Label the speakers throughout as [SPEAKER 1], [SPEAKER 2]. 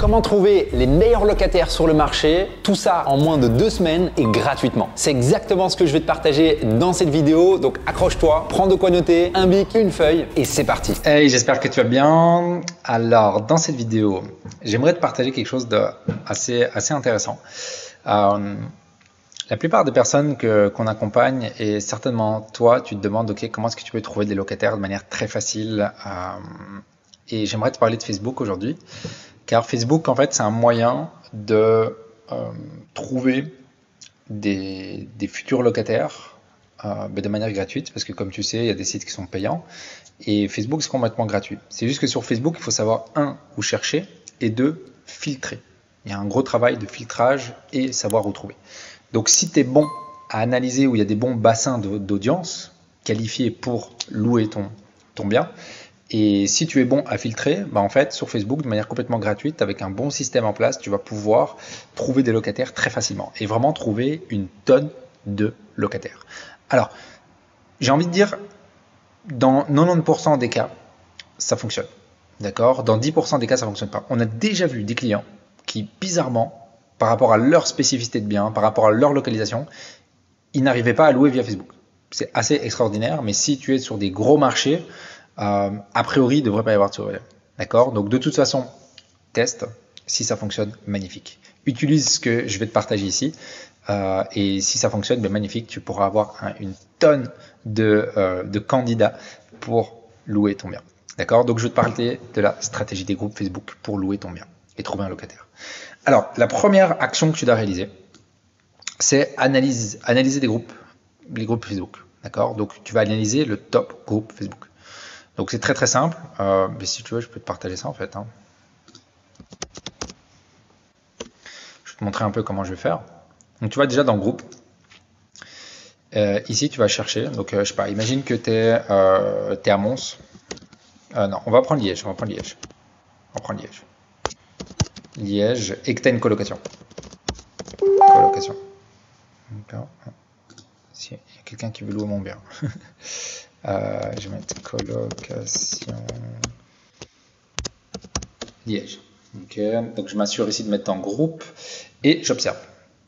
[SPEAKER 1] Comment trouver les meilleurs locataires sur le marché, tout ça en moins de 2 semaines et gratuitement. C'est exactement ce que je vais te partager dans cette vidéo, donc accroche-toi, prends de quoi noter, un bic, une feuille et c'est parti.
[SPEAKER 2] Hey, j'espère que tu vas bien. Alors, dans cette vidéo, j'aimerais te partager quelque chose de assez intéressant. La plupart des personnes qu'on accompagne, et certainement toi, tu te demandes, ok, comment est-ce que tu peux trouver des locataires de manière très facile. Et j'aimerais te parler de Facebook aujourd'hui. Car Facebook, en fait, c'est un moyen de trouver des futurs locataires de manière gratuite, parce que comme tu sais, il y a des sites qui sont payants, et Facebook, c'est complètement gratuit. C'est juste que sur Facebook, il faut savoir, un, où chercher, et deux, filtrer. Il y a un gros travail de filtrage et savoir où trouver. Donc, si tu es bon à analyser où il y a des bons bassins d'audience qualifiés pour louer ton bien, et si tu es bon à filtrer, bah en fait, sur Facebook, de manière complètement gratuite, avec un bon système en place, tu vas pouvoir trouver des locataires très facilement et vraiment trouver une tonne de locataires. Alors, j'ai envie de dire, dans 90% des cas, ça fonctionne. D'accord? Dans 10% des cas, ça ne fonctionne pas. On a déjà vu des clients qui, bizarrement, par rapport à leur spécificité de bien, par rapport à leur localisation, ils n'arrivaient pas à louer via Facebook. C'est assez extraordinaire, mais si tu es sur des gros marchés, a priori, il ne devrait pas y avoir de problème. D'accord? Donc, de toute façon, teste. Si ça fonctionne, magnifique. Utilise ce que je vais te partager ici. Et si ça fonctionne, ben magnifique, tu pourras avoir une tonne de candidats pour louer ton bien. D'accord? Donc, je vais te parler de la stratégie des groupes Facebook pour louer ton bien et trouver un locataire. Alors, la première action que tu dois réaliser, c'est analyser les groupes Facebook. D'accord? Donc, tu vas analyser le top groupe Facebook. Donc, c'est très très simple. Mais si tu veux, je peux te partager ça en fait. Je vais te montrer un peu comment je vais faire. Donc, tu vas déjà dans le groupe. Ici, tu vas chercher. Donc, je sais pas, imagine que tu es à Mons. Non, on va prendre Liège. Liège et que tu as une colocation. D'accord. Si, il y a quelqu'un qui veut louer mon bien. Je vais mettre colocation Liège. Okay. Donc je m'assure ici de mettre en groupe et j'observe.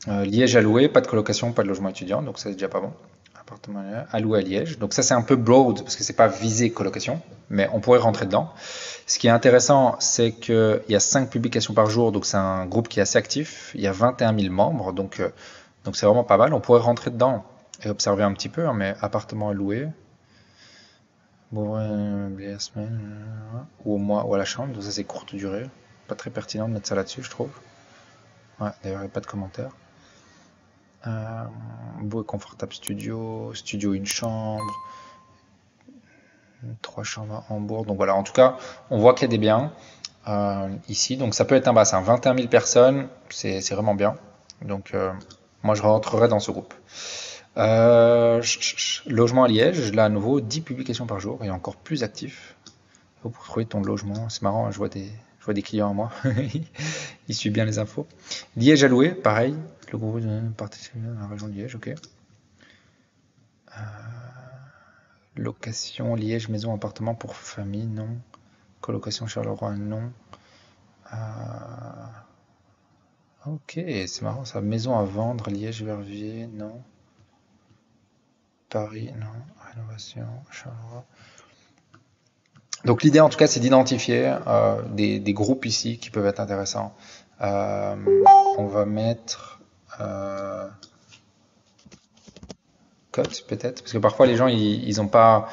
[SPEAKER 2] Liège à louer, pas de colocation, pas de logement étudiant, donc ça c'est déjà pas bon. Appartement à louer à Liège. Donc ça c'est un peu broad parce que c'est pas visé colocation, mais on pourrait rentrer dedans. Ce qui est intéressant, c'est qu'il y a 5 publications par jour, donc c'est un groupe qui est assez actif. Il y a 21 000 membres, donc c'est vraiment pas mal. On pourrait rentrer dedans et observer un petit peu, mais appartement à louer. Bon, la semaine ou au mois ou à la chambre, donc ça c'est courte durée. Pas très pertinent de mettre ça là-dessus, je trouve. Ouais, d'ailleurs, il n'y a pas de commentaire. Beau et confortable studio, une chambre, 3 chambres à Hambourg. Donc voilà, en tout cas, on voit qu'il y a des biens ici. Donc ça peut être un bassin. 21 000 personnes, c'est vraiment bien. Donc moi, je rentrerai dans ce groupe. Logement à Liège, là à nouveau 10 publications par jour et encore plus actif pour trouver ton logement. C'est marrant, je vois des clients à moi, ils suivent bien les infos. Liège à louer, pareil, le groupe de particulier dans la région de Liège, ok. Location Liège, maison, appartement pour famille, non. Colocation Charleroi, non. Ok, c'est marrant ça. Maison à vendre, Liège, Verviers, non. Paris, non. Rénovation, Charleroi. Donc l'idée en tout cas c'est d'identifier des groupes ici qui peuvent être intéressants. On va mettre cote peut-être, parce que parfois les gens ils ont pas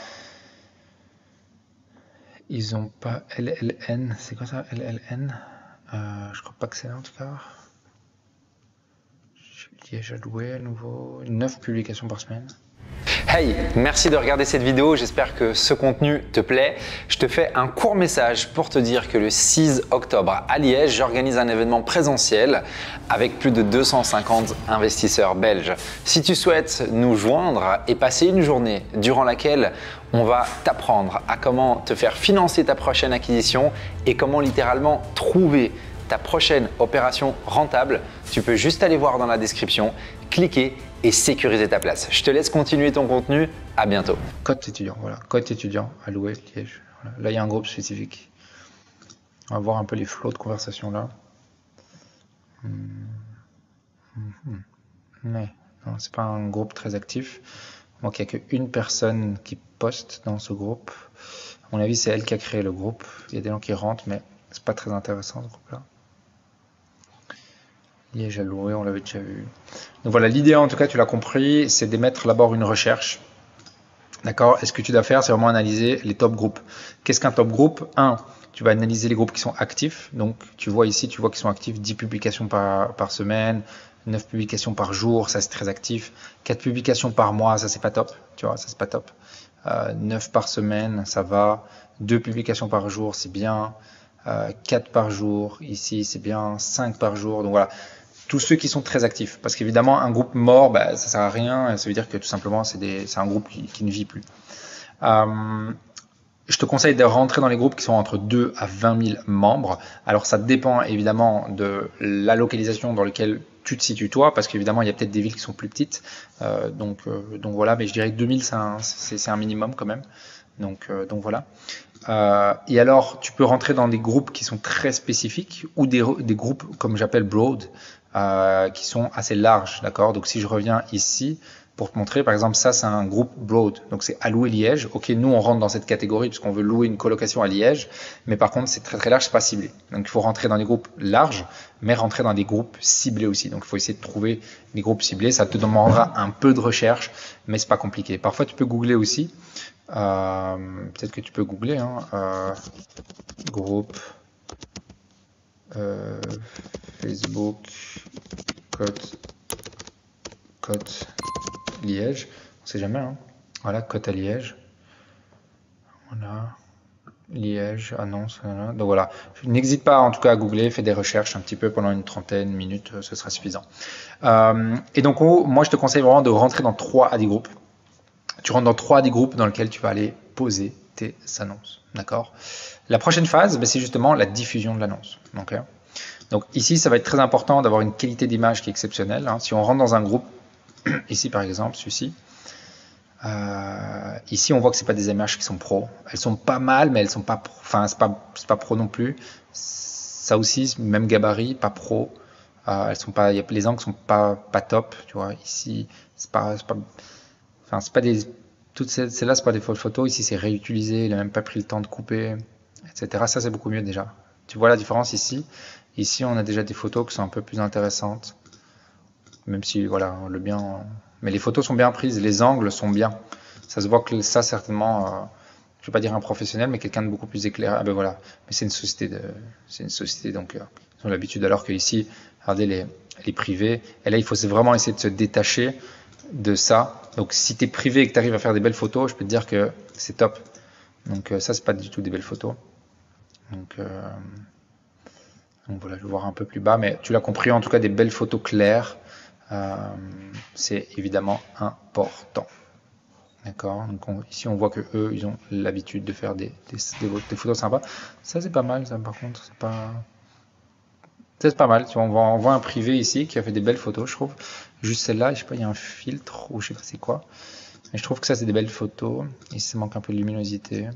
[SPEAKER 2] LLN, c'est quoi ça LLN? Je crois pas que c'est là en tout cas. Liège à louer à nouveau, 9 publications par semaine.
[SPEAKER 1] Hey, merci de regarder cette vidéo, j'espère que ce contenu te plaît. Je te fais un court message pour te dire que le 6 octobre à Liège, j'organise un événement présentiel avec plus de 250 investisseurs belges. Si tu souhaites nous joindre et passer une journée durant laquelle on va t'apprendre à comment te faire financer ta prochaine acquisition et comment littéralement trouver ta prochaine opération rentable, tu peux juste aller voir dans la description, cliquer et sécuriser ta place. Je te laisse continuer ton contenu. À bientôt.
[SPEAKER 2] Cote étudiant, voilà. Cote étudiant à louer Liège. Voilà. Là, il y a un groupe spécifique. On va voir un peu les flots de conversation là. Mais non, c'est pas un groupe très actif. Donc il n'y a qu'une personne qui poste dans ce groupe. À mon avis, c'est elle qui a créé le groupe. Il y a des gens qui rentrent, mais c'est pas très intéressant ce groupe-là. Liège à louer, on l'avait déjà vu. Donc voilà, l'idée en tout cas, tu l'as compris, c'est d'émettre d'abord une recherche. D'accord? Et ce que tu dois faire, c'est vraiment analyser les top groupes. Qu'est-ce qu'un top groupe? Tu vas analyser les groupes qui sont actifs. Donc, tu vois ici, tu vois qu'ils sont actifs 10 publications par semaine, 9 publications par jour, ça c'est très actif. 4 publications par mois, ça c'est pas top. Tu vois, ça c'est pas top. 9 par semaine, ça va. 2 publications par jour, c'est bien. 4 par jour, ici c'est bien. 5 par jour. Donc voilà, tous ceux qui sont très actifs. Parce qu'évidemment, un groupe mort, bah, ça sert à rien. Ça veut dire que tout simplement, c'est un groupe qui ne vit plus. Je te conseille de rentrer dans les groupes qui sont entre 2 à 20 000 membres. Alors ça dépend évidemment de la localisation dans laquelle tu te situes toi, parce qu'évidemment il y a peut-être des villes qui sont plus petites. Donc voilà, mais je dirais que 2000 c'est un minimum quand même. Donc voilà. Et alors tu peux rentrer dans des groupes qui sont très spécifiques ou des groupes comme j'appelle broad, qui sont assez larges, d'accord. Donc si je reviens ici, pour te montrer, par exemple, ça c'est un groupe broad, donc c'est à louer Liège. Ok, nous on rentre dans cette catégorie puisqu'on veut louer une colocation à Liège, mais par contre c'est très très large, c'est pas ciblé. Donc il faut rentrer dans des groupes larges, mais rentrer dans des groupes ciblés aussi. Donc il faut essayer de trouver des groupes ciblés. Ça te demandera un peu de recherche, mais c'est pas compliqué. Parfois tu peux googler aussi. Peut-être que tu peux googler groupe Facebook Côte Liège, on sait jamais, hein. Voilà, Côte à Liège. Voilà, Liège, annonce. Voilà. Donc voilà, n'hésite pas en tout cas à googler, fais des recherches un petit peu pendant une trentaine de minutes, ce sera suffisant. Et donc moi je te conseille vraiment de rentrer dans 3 à 10 groupes. Tu rentres dans 3 à 10 groupes dans lesquels tu vas aller poser tes annonces. D'accord. La prochaine phase, c'est justement la diffusion de l'annonce. Okay. Donc ici, ça va être très important d'avoir une qualité d'image qui est exceptionnelle. Hein. Si on rentre dans un groupe, ici par exemple, celui-ci, ici on voit que c'est pas des images qui sont pro. Elles sont pas mal, mais elles sont pas pro. Enfin, c'est pas pro non plus. Ça aussi, même gabarit, pas pro. Elles sont pas. Les angles sont pas top. Tu vois, ici, c'est pas des. Toutes celles-là, c'est pas des fausses photos. Ici, c'est réutilisé. Il a même pas pris le temps de couper, etc. Ça, c'est beaucoup mieux déjà. Tu vois la différence ici. Ici, on a déjà des photos qui sont un peu plus intéressantes. Même si, voilà, mais les photos sont bien prises, les angles sont bien. Ça se voit que ça, certainement, je ne vais pas dire un professionnel, mais quelqu'un de beaucoup plus éclairé. Ah ben voilà, mais c'est une société, donc ils ont l'habitude. Alors que ici, regardez les privés. Et là, il faut vraiment essayer de se détacher de ça. Donc, si tu es privé et que tu arrives à faire des belles photos, je peux te dire que c'est top. Donc, ça, c'est pas du tout des belles photos. Donc voilà, je vais voir un peu plus bas, mais tu l'as compris, en tout cas, des belles photos claires. C'est évidemment important. D'accord. Donc ici on voit que eux ils ont l'habitude de faire des photos sympas. Ça c'est pas mal, ça par contre c'est pas mal. Tu vois, on voit un privé ici qui a fait des belles photos, je trouve. Juste celle-là, je sais pas, il y a un filtre ou je sais pas c'est quoi. Mais je trouve que ça c'est des belles photos. Ici ça manque un peu de luminosité.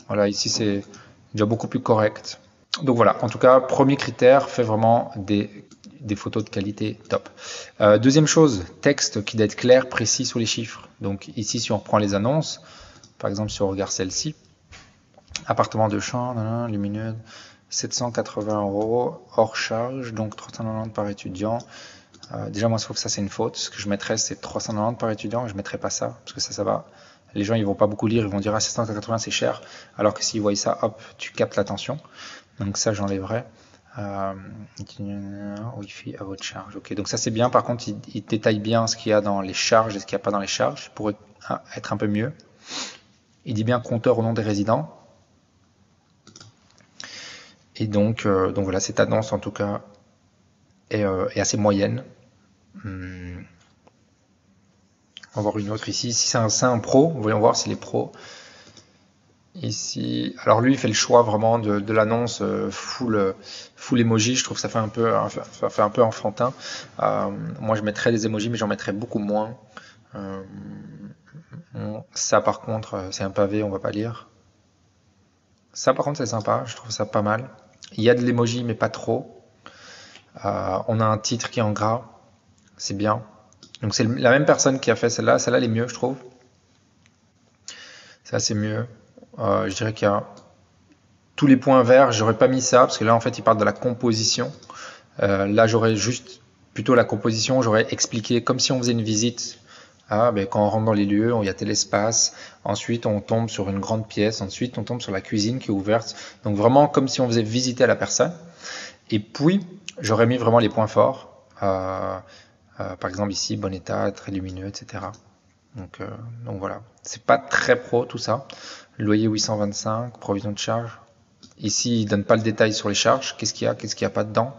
[SPEAKER 2] Voilà, ici c'est déjà beaucoup plus correct. Donc voilà, en tout cas, premier critère, fais vraiment des photos de qualité top. Deuxième chose, texte qui doit être clair, précis sur les chiffres. Donc ici, si on reprend les annonces, par exemple, si on regarde celle-ci, appartement de chambre, lumineux, 780 € hors charge, donc 390 par étudiant. Déjà, moi, je trouve que ça, c'est une faute. Ce que je mettrais, c'est 390 par étudiant. Je ne mettrais pas ça, parce que ça va. Les gens, ils vont pas beaucoup lire, ils vont dire, ah, 780, c'est cher. Alors que s'ils voient ça, hop, tu captes l'attention. Donc ça, j'enlèverai. Wi-Fi à votre charge. Ok, donc ça c'est bien. Par contre, il détaille bien ce qu'il y a dans les charges et ce qu'il n'y a pas dans les charges pour être un peu mieux. Il dit bien compteur au nom des résidents. Et donc voilà, cette annonce en tout cas est assez moyenne. On va voir une autre ici. Si c'est un pro, voyons voir s'il est pro. Ici, alors lui il fait le choix vraiment de l'annonce full emoji. Je trouve que ça fait un peu enfantin. Moi je mettrais des emojis mais j'en mettrais beaucoup moins. Ça par contre c'est un pavé, on va pas lire. Ça par contre c'est sympa, je trouve ça pas mal. Il y a de l'emoji mais pas trop. On a un titre qui est en gras, c'est bien. Donc c'est la même personne qui a fait celle-là. Celle-là, elle est mieux, je trouve. Ça, c'est mieux. Je dirais qu'il y a tous les points verts. J'aurais pas mis ça parce que là, en fait, il parle de la composition. Là, j'aurais juste plutôt la composition. J'aurais expliqué comme si on faisait une visite. Quand on rentre dans les lieux, il y a tel espace. Ensuite, on tombe sur une grande pièce. Ensuite, on tombe sur la cuisine qui est ouverte. Donc vraiment comme si on faisait visiter à la personne. Et puis, j'aurais mis vraiment les points forts. Par exemple ici, bon état, très lumineux, etc. Donc voilà. C'est pas très pro tout ça. Loyer 825, provision de charge. Ici, il donne pas le détail sur les charges. Qu'est-ce qu'il y a, qu'est-ce qu'il n'y a pas dedans.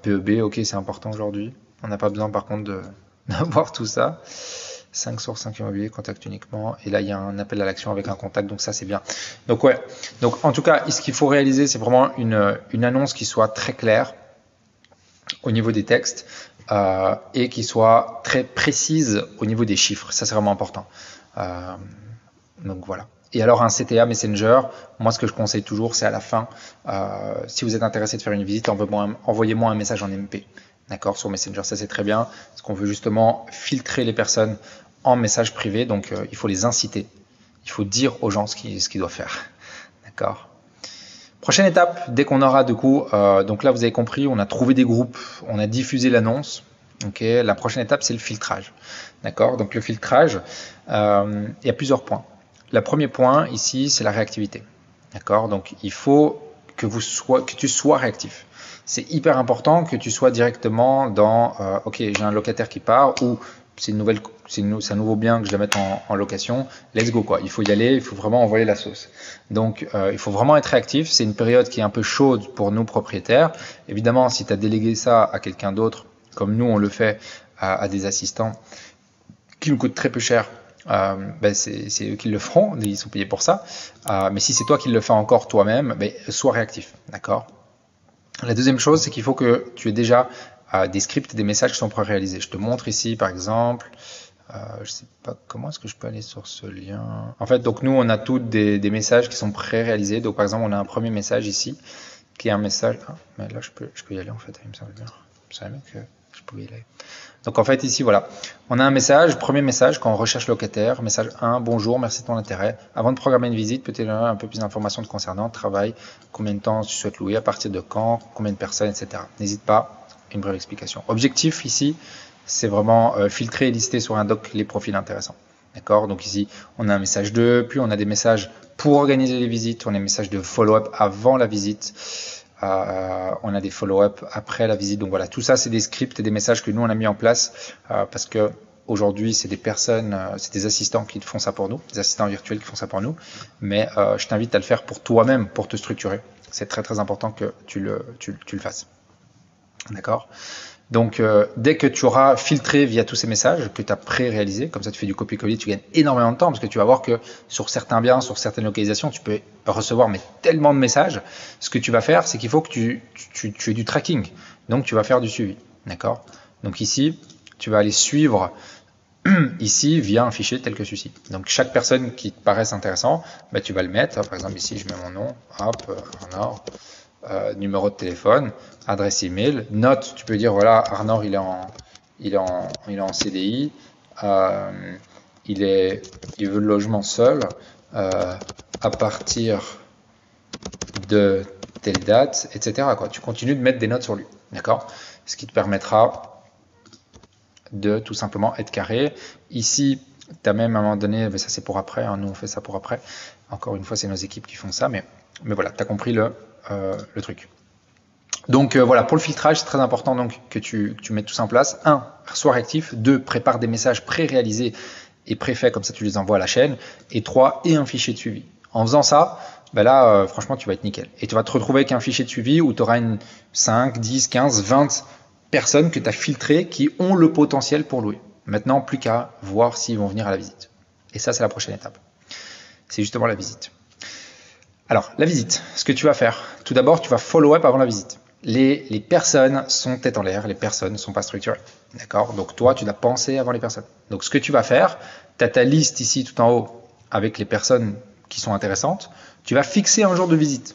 [SPEAKER 2] PEB, ok, c'est important aujourd'hui. On n'a pas besoin par contre d'avoir tout ça. 5 sur 5 immobiliers, contact uniquement. Et là, il y a un appel à l'action avec un contact, donc ça, c'est bien. Donc, ouais. Donc, en tout cas, ce qu'il faut réaliser, c'est vraiment une annonce qui soit très claire au niveau des textes et qui soit très précise au niveau des chiffres. Ça, c'est vraiment important. Donc, voilà. Et alors, un CTA Messenger, moi, ce que je conseille toujours, c'est à la fin, si vous êtes intéressé de faire une visite, envoyez-moi un message en MP. D'accord, sur Messenger, ça c'est très bien, parce qu'on veut justement filtrer les personnes en message privé, donc il faut les inciter, il faut dire aux gens ce qu'ils doivent faire. D'accord. Prochaine étape, dès qu'on aura du coup, donc là vous avez compris, on a trouvé des groupes, on a diffusé l'annonce. Ok, la prochaine étape c'est le filtrage. D'accord, donc le filtrage, il y a plusieurs points. Le premier point ici, c'est la réactivité. D'accord, donc il faut que tu sois réactif. C'est hyper important que tu sois directement dans ok, j'ai un locataire qui part ou c'est un nouveau bien que je dois mettre en location, let's go quoi. Il faut y aller, il faut vraiment envoyer la sauce. Donc il faut vraiment être réactif. C'est une période qui est un peu chaude pour nous propriétaires. Évidemment, si tu as délégué ça à quelqu'un d'autre, comme nous on le fait à des assistants qui nous coûtent très peu cher, c'est eux qui le feront, ils sont payés pour ça. Mais si c'est toi qui le fais encore toi-même, sois réactif, d'accord. La deuxième chose, c'est qu'il faut que tu aies déjà des scripts, des messages qui sont pré-réalisés. Je te montre ici, par exemple, je ne sais pas comment est-ce que je peux aller sur ce lien. En fait, donc nous, on a tous des messages qui sont pré-réalisés. Donc, par exemple, on a un premier message ici, qui est un message. Mais là, je peux y aller en fait. Il me semble bien. Je savais même que je pouvais y aller. Donc, en fait, ici, voilà. On a un message, premier message, quand on recherche locataire. Message 1, bonjour, merci de ton intérêt. Avant de programmer une visite, peut-être un peu plus d'informations te concernant, travail, combien de temps tu souhaites louer, à partir de quand, combien de personnes, etc. N'hésite pas, une brève explication. Objectif ici, c'est vraiment filtrer et lister sur un doc les profils intéressants. D'accord? Donc ici, on a un message 2, puis on a des messages pour organiser les visites, on a des messages de follow-up avant la visite. On a des follow-up après la visite. Donc voilà, tout ça, c'est des scripts et des messages que nous, on a mis en place parce que aujourd'hui, c'est des personnes, c'est des assistants qui font ça pour nous, des assistants virtuels qui font ça pour nous. Mais je t'invite à le faire pour toi-même, pour te structurer. C'est très, très important que tu le fasses. D'accord ? Donc, dès que tu auras filtré via tous ces messages que tu as pré-réalisés, comme ça tu fais du copier-coller, tu gagnes énormément de temps parce que tu vas voir que sur certains biens, sur certaines localisations, tu peux recevoir tellement de messages. Ce que tu vas faire, c'est qu'il faut que tu aies du tracking. Donc, tu vas faire du suivi. D'accord ? Donc ici, tu vas aller suivre ici via un fichier tel que celui-ci. Donc, chaque personne qui te paraisse intéressant, tu vas le mettre. Par exemple, ici, je mets mon nom, hop, Arnor. Numéro de téléphone, adresse email, note, tu peux dire voilà, Arnor il est en CDI, il veut le logement seul à partir de telle date, etc. Tu continues de mettre des notes sur lui, d'accord? Ce qui te permettra de tout simplement être carré. Ici, tu as même à un moment donné, ça c'est pour après, nous on fait ça pour après. Encore une fois, c'est nos équipes qui font ça, mais voilà, tu as compris le truc. Donc voilà, pour le filtrage, c'est très important donc que tu mettes tout ça en place. 1, sois réactif. 2, prépare des messages pré-réalisés et pré-faits, comme ça tu les envoies à la chaîne. Et 3, et un fichier de suivi. En faisant ça, là, franchement, tu vas être nickel. Et tu vas te retrouver avec un fichier de suivi où tu auras 5, 10, 15, 20 personnes que tu as filtrées qui ont le potentiel pour louer. Maintenant, plus qu'à voir s'ils vont venir à la visite. Et ça, c'est la prochaine étape. C'est justement la visite. Alors, la visite, ce que tu vas faire, tout d'abord, tu vas follow-up avant la visite. Les personnes sont tête en l'air, les personnes ne sont pas structurées. D'accord? Donc, toi, tu dois penser avant les personnes. Donc, ce que tu vas faire, tu as ta liste ici tout en haut avec les personnes qui sont intéressantes. Tu vas fixer un jour de visite.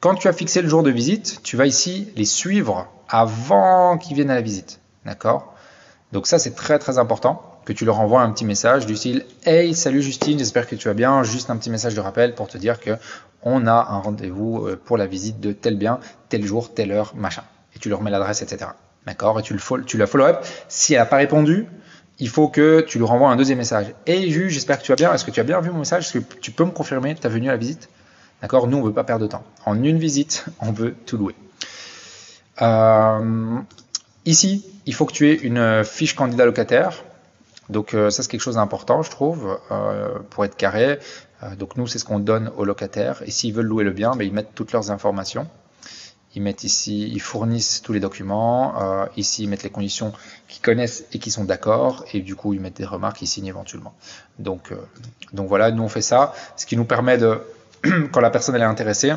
[SPEAKER 2] Quand tu as fixé le jour de visite, tu vas ici les suivre avant qu'ils viennent à la visite. D'accord? Donc ça, c'est très très important que tu leur envoies un petit message du style « Hey, salut Justine, j'espère que tu vas bien. » Juste un petit message de rappel pour te dire que on a un rendez-vous pour la visite de tel bien, tel jour, telle heure, machin. Et tu leur mets l'adresse, etc. D'accord? Et tu la follow-up. Si elle n'a pas répondu, il faut que tu lui renvoies un deuxième message. « Hey Jules, j'espère que tu vas bien. Est-ce que tu as bien vu mon message? Est-ce que tu peux me confirmer ta venue à la visite? » D'accord? Nous, on ne veut pas perdre de temps. En une visite, on veut tout louer. Ici, il faut que tu aies une fiche candidat locataire. Donc ça, c'est quelque chose d'important, je trouve, pour être carré. Donc nous, c'est ce qu'on donne aux locataires. Et s'ils veulent louer le bien, ils mettent toutes leurs informations. Ils mettent ici, ils fournissent tous les documents. Ici, ils mettent les conditions qu'ils connaissent et qui sont d'accord. Et du coup, ils mettent des remarques, ils signent éventuellement. Donc voilà, nous on fait ça. Ce qui nous permet de, quand la personne elle est intéressée,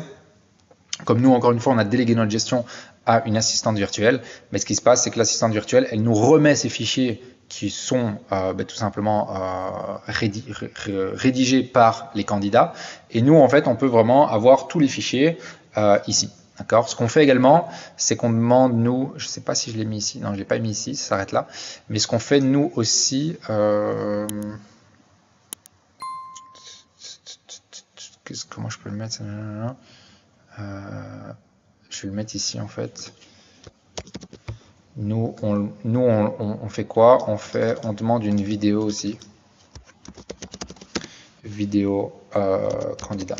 [SPEAKER 2] comme nous, encore une fois, on a délégué notre gestion à une assistante virtuelle. Mais ce qui se passe, c'est que l'assistante virtuelle, elle nous remet ces fichiers qui sont tout simplement rédigés par les candidats. Et nous, en fait, on peut vraiment avoir tous les fichiers ici. D'accord. Ce qu'on fait également, c'est qu'on demande, nous, je ne sais pas si je l'ai mis ici, non, je ne l'ai pas mis ici, ça s'arrête là. Mais ce qu'on fait, nous aussi, comment je peux le mettre? Je vais le mettre ici, en fait. Nous, on fait quoi? On demande une vidéo aussi. Vidéo candidat.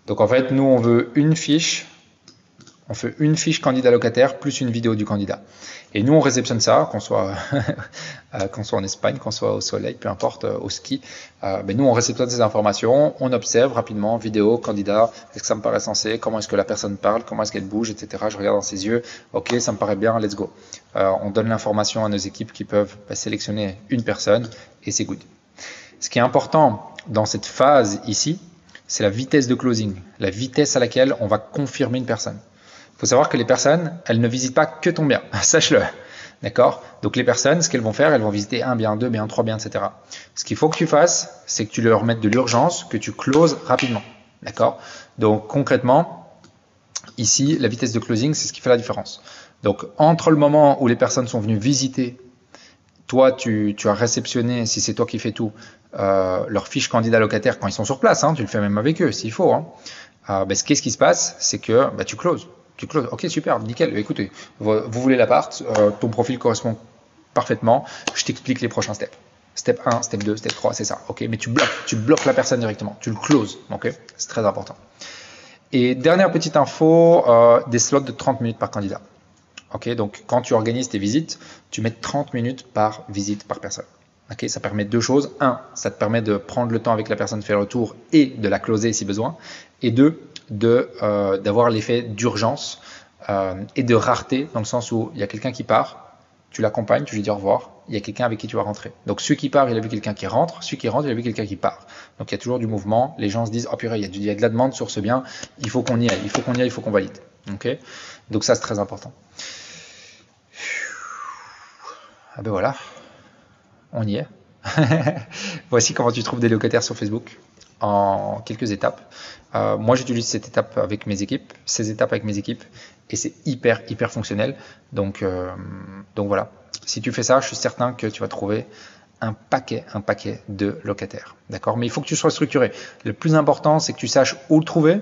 [SPEAKER 2] Donc en fait, nous, on veut une fiche. On fait une fiche candidat locataire plus une vidéo du candidat. Et nous, on réceptionne ça, qu'on soit en Espagne, qu'on soit au soleil, peu importe, au ski. Mais nous, on réceptionne ces informations, on observe rapidement, vidéo, candidat, est-ce que ça me paraît sensé, comment est-ce que la personne parle, comment est-ce qu'elle bouge, etc. Je regarde dans ses yeux, ok, ça me paraît bien, let's go. On donne l'information à nos équipes qui peuvent sélectionner une personne et c'est good. Ce qui est important dans cette phase ici, c'est la vitesse de closing, la vitesse à laquelle on va confirmer une personne. Il faut savoir que les personnes, elles ne visitent pas que ton bien, sache-le. D'accord? Donc les personnes, ce qu'elles vont faire, elles vont visiter un bien, deux biens, trois biens, etc. Ce qu'il faut que tu fasses, c'est que tu leur mettes de l'urgence, que tu closes rapidement. D'accord? Donc concrètement, ici, la vitesse de closing, c'est ce qui fait la différence. Donc entre le moment où les personnes sont venues visiter, toi, tu as réceptionné, si c'est toi qui fais tout, leur fiche candidat locataire quand ils sont sur place, hein, tu le fais même avec eux s'il faut. Hein. Qu'est-ce qui se passe? C'est que tu closes. Tu closes. Ok, super, nickel. Écoutez, vous voulez l'appart, ton profil correspond parfaitement. Je t'explique les prochains steps. Step 1, step 2, step 3, c'est ça. Ok, mais tu bloques la personne directement. Tu le closes. Ok, c'est très important. Et dernière petite info, des slots de 30 minutes par candidat. Ok, donc quand tu organises tes visites, tu mets 30 minutes par visite par personne. Ok, ça permet deux choses. Un, ça te permet de prendre le temps avec la personne, faire le tour et de la closer si besoin. Et deux, d'avoir l'effet d'urgence et de rareté dans le sens où il y a quelqu'un qui part, tu l'accompagnes, tu lui dis au revoir, il y a quelqu'un avec qui tu vas rentrer. Donc celui qui part, il a vu quelqu'un qui rentre, celui qui rentre, il a vu quelqu'un qui part. Donc il y a toujours du mouvement, les gens se disent « Oh purée, il y a de la demande sur ce bien, il faut qu'on y aille, il faut qu'on valide. » Okay, donc ça c'est très important. Ah ben voilà, on y est. Voici comment tu trouves des locataires sur Facebook en quelques étapes. Moi, j'utilise ces étapes avec mes équipes, et c'est hyper fonctionnel. Donc voilà. Si tu fais ça, je suis certain que tu vas trouver un paquet de locataires. D'accord? Mais il faut que tu sois structuré. Le plus important, c'est que tu saches où le trouver,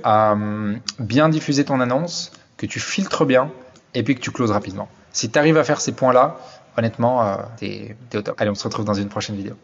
[SPEAKER 2] bien diffuser ton annonce, que tu filtres bien, et puis que tu closes rapidement. Si tu arrives à faire ces points-là, honnêtement, t'es au top. Allez, on se retrouve dans une prochaine vidéo.